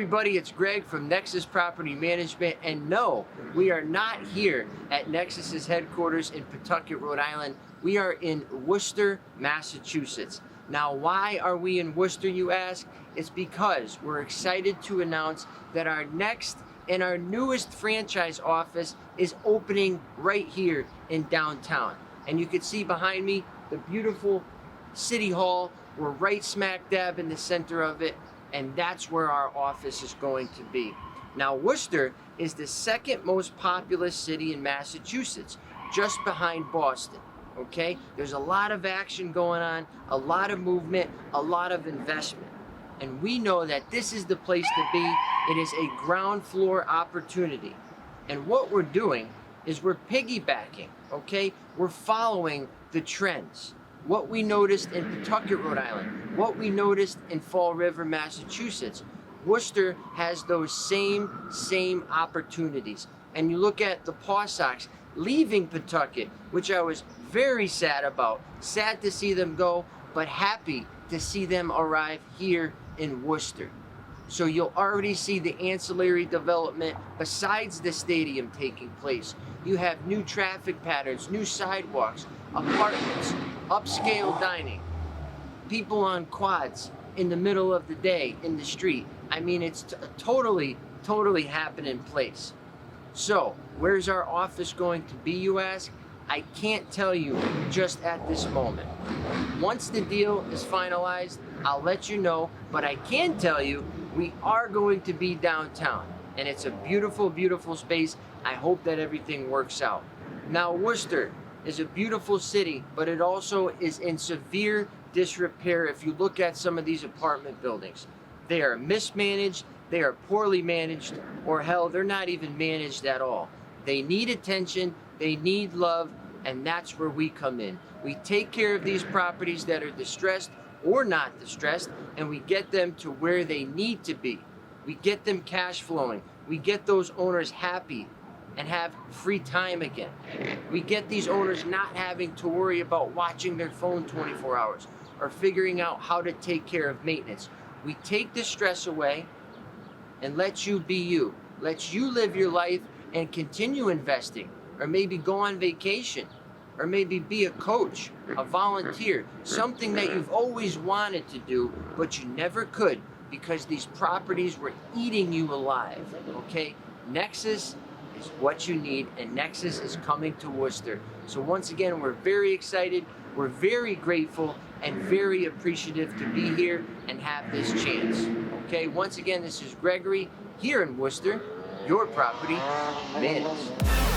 everybody, it's Greg from Nexus Property Management, and no, we are not here at Nexus's headquarters in Pawtucket, Rhode Island. We are in Worcester, Massachusetts. Now, why are we in Worcester, you ask? It's because we're excited to announce that our next and our newest franchise office is opening right here in downtown. And you can see behind me the beautiful City Hall. We're right smack dab in the center of it, and that's where our office is going to be. Now, Worcester is the second most populous city in Massachusetts, just behind Boston, okay? There's a lot of action going on, a lot of movement, a lot of investment. And we know that this is the place to be. It is a ground floor opportunity. And what we're doing is we're piggybacking, okay? We're following the trends. What we noticed in Pawtucket, Rhode Island, what we noticed in Fall River, Massachusetts, Worcester has those same opportunities. And you look at the Paw Sox leaving Pawtucket, which I was very sad about. Sad to see them go, but happy to see them arrive here in Worcester. So you'll already see the ancillary development besides the stadium taking place. You have new traffic patterns, new sidewalks, apartments, upscale dining, people on quads in the middle of the day in the street. I mean, it's a totally happening place. So, where's our office going to be, you ask? I can't tell you just at this moment. Once the deal is finalized, I'll let you know, but I can tell you we are going to be downtown, and it's a beautiful, beautiful space. I hope that everything works out. Now, Worcester is a beautiful city, but it also is in severe disrepair if you look at some of these apartment buildings. They are mismanaged, they are poorly managed, or hell, they're not even managed at all. They need attention, they need love, and that's where we come in. We take care of these properties that are distressed or not distressed, and we get them to where they need to be. We get them cash flowing. We get those owners happy and have free time again. We get these owners not having to worry about watching their phone 24 hours or figuring out how to take care of maintenance. We take the stress away and let you be you. Let you live your life and continue investing, or maybe go on vacation, or maybe be a coach, a volunteer, something that you've always wanted to do, but you never could because these properties were eating you alive, okay? Nexus is what you need, and Nexus is coming to Worcester. So once again, we're very excited, we're very grateful, and very appreciative to be here and have this chance. Okay, once again, this is Gregory here in Worcester, your property managed.